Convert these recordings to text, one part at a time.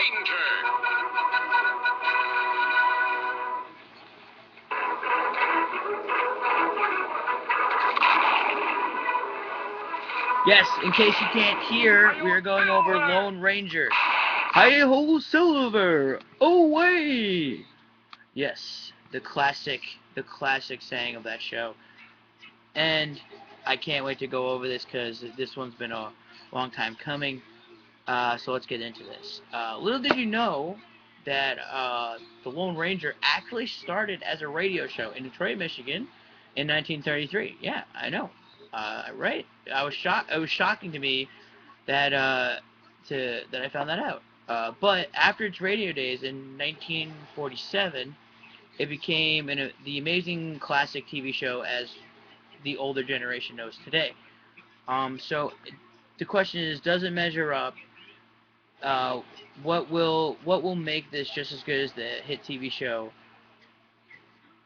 Ranger. Yes, in case you can't hear, we are going over Lone Ranger. Hi-ho, Silver! Away! Yes, the classic saying of that show. And I can't wait to go over this because this one's been a long time coming. So let's get into this. Little did you know that the Lone Ranger actually started as a radio show in Detroit, Michigan, in 1933. Yeah, I know. Right? I was shocked. It was shocking to me that that I found that out. But after its radio days in 1947, it became the amazing classic TV show as the older generation knows today. So the question is, does it measure up? Uh, what will make this just as good as the hit TV show?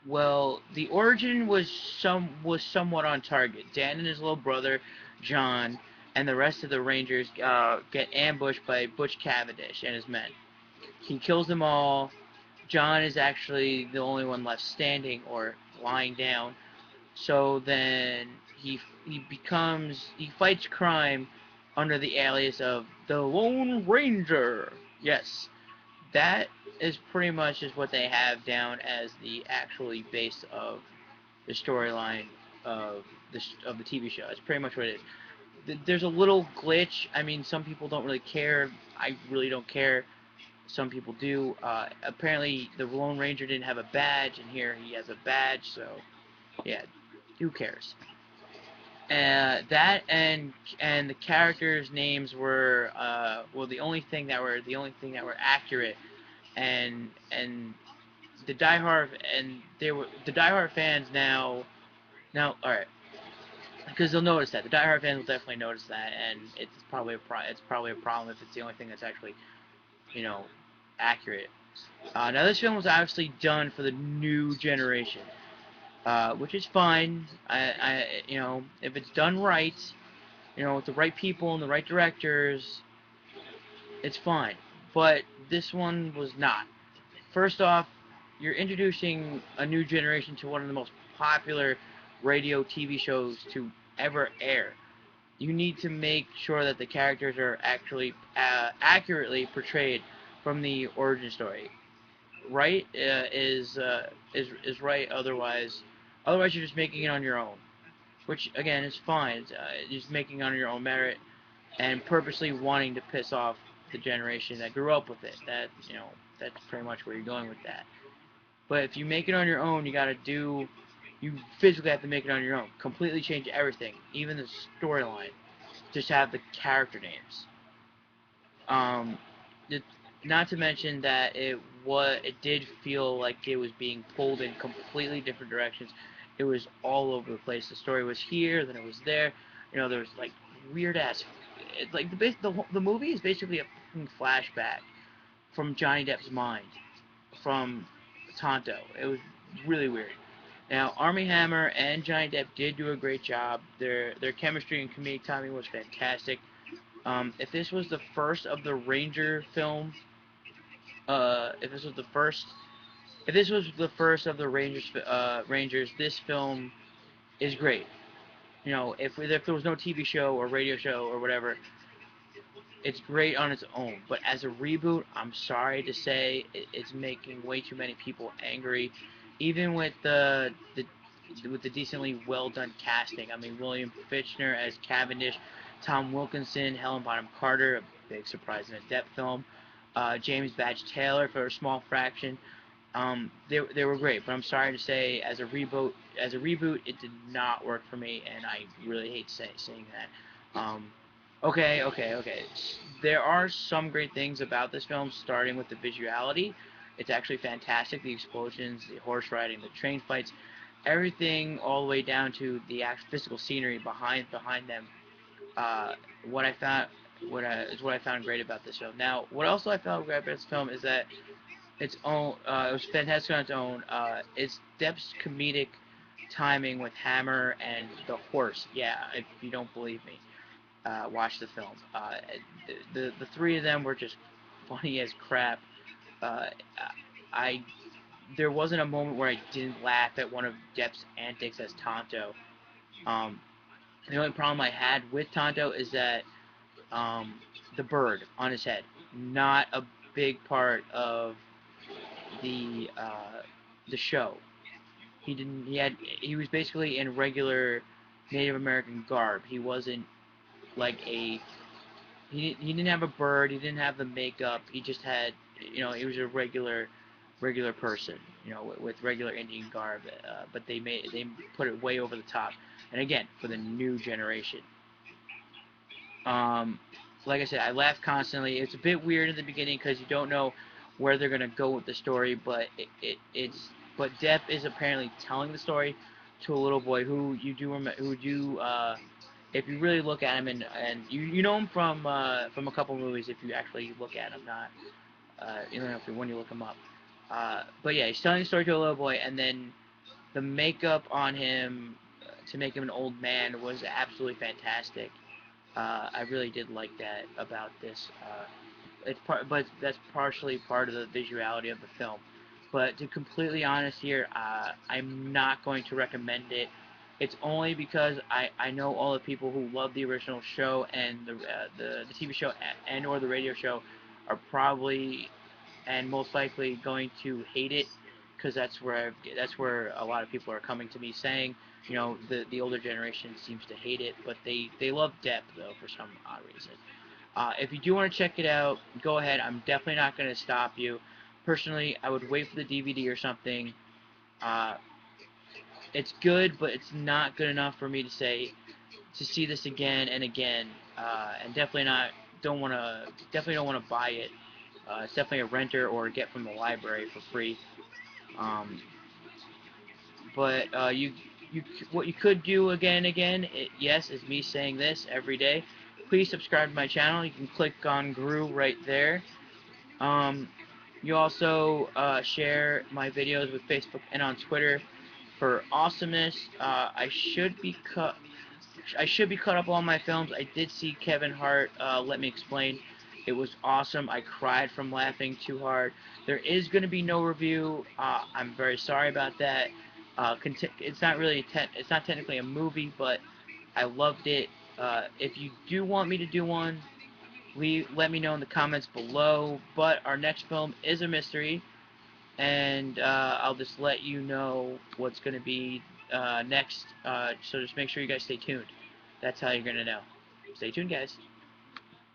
Well, the origin was somewhat on target. Dan and his little brother, John, and the rest of the Rangers get ambushed by Butch Cavendish and his men. He kills them all. John is actually the only one left standing or lying down. So then he fights crime under the alias of the Lone Ranger. Yes, that is pretty much just what they have down as the actually base of the storyline of the TV show. It's pretty much what it is. There's a little glitch. I mean, some people don't really care. I really don't care. Some people do. Apparently, the Lone Ranger didn't have a badge, and here he has a badge. So, yeah, who cares? That and the characters' names were well the only thing that were accurate, and the diehard fans now all right, because they'll notice that the diehard fans will definitely notice that, and it's probably a problem if it's the only thing that's actually you know accurate. Now this film was obviously done for the new generation, which is fine. If it's done right, with the right people and the right directors, it's fine. But this one was not. First off, you're introducing a new generation to one of the most popular radio TV shows to ever air. You need to make sure that the characters are actually accurately portrayed from the origin story. Right is right. Otherwise you're just making it on your own, which again is fine. You're just making it on your own merit and purposely wanting to piss off the generation that grew up with it. That's pretty much where you're going with that. But if you make it on your own, you physically have to make it on your own. Completely change everything, even the storyline. Just have the character names. Um, it, Not to mention that it did feel like it was being pulled in completely different directions. It was all over the place. The story was here, then it was there. There was like weird ass. Like the movie is basically a flashback from Johnny Depp's mind from Tonto. It was really weird. Now, Armie Hammer and Johnny Depp did do a great job. Their chemistry and comedic timing was fantastic. If this was the first of the Ranger film, if this was the first, if this was the first of the Rangers, this film is great. If there was no TV show or radio show or whatever, it's great on its own. But as a reboot, I'm sorry to say, it's making way too many people angry. Even with the decently well done casting. I mean, William Fichtner as Cavendish, Tom Wilkinson, Helen Bonham Carter, a big surprise in a Depp film. James Badge Taylor for a small fraction. They were great, but I'm sorry to say, as a reboot, it did not work for me, and I really hate saying that. Okay. There are some great things about this film, starting with the visuality. It's actually fantastic. The explosions, the horse riding, the train fights, everything, all the way down to the actual physical scenery behind them. Uh, what I found, is what I found great about this film. Now, what else I found great about this film is that it was fantastic on its own. Its Depp's comedic timing with Hammer and the horse. Yeah, if you don't believe me, watch the film. The three of them were just funny as crap. Uh, I There wasn't a moment where I didn't laugh at one of Depp's antics as Tonto. Um, the only problem I had with Tonto is that um, the bird on his head, not a big part of the show. He didn't. He was basically in regular Native American garb. He wasn't like a. He didn't have a bird. He didn't have the makeup. He just had. He was a regular person. With regular Indian garb. But they put it way over the top. And again, for the new generation. Um, like I said, I laugh constantly. It's a bit weird in the beginning because you don't know where they're gonna go with the story, but but Depp is apparently telling the story to a little boy who you do if you really look at him, and you know him from a couple movies if you actually look at him, not when you look him up. But yeah, he's telling the story to a little boy, and then the makeup on him to make him an old man was absolutely fantastic. I really did like that about this. But that's partially part of the visuality of the film. But to be completely honest here, I'm not going to recommend it. It's only because I know all the people who love the original show and the TV show and or the radio show are probably and most likely going to hate it because that's where a lot of people are coming to me saying, the older generation seems to hate it, but they love Depp though for some odd reason. If you do want to check it out, go ahead. I'm definitely not going to stop you. Personally, I would wait for the DVD or something. Uh, it's good, but it's not good enough for me to see this again and again. And definitely don't want to buy it. It's definitely a renter or get from the library for free. Um, but what you could do again and again, yes, is me saying this every day. Please subscribe to my channel. You can click on Gru right there. Um, you also share my videos with Facebook and on Twitter for awesomeness. I should be caught up on my films. I did see Kevin Hart. Let me explain. It was awesome. I cried from laughing too hard. There is going to be no review. I'm very sorry about that. It's not really it's not technically a movie, but I loved it. If you do want me to do one, let me know in the comments below. But our next film is a mystery, and I'll just let you know what's going to be next. So just make sure you guys stay tuned. That's how you're going to know. Stay tuned, guys.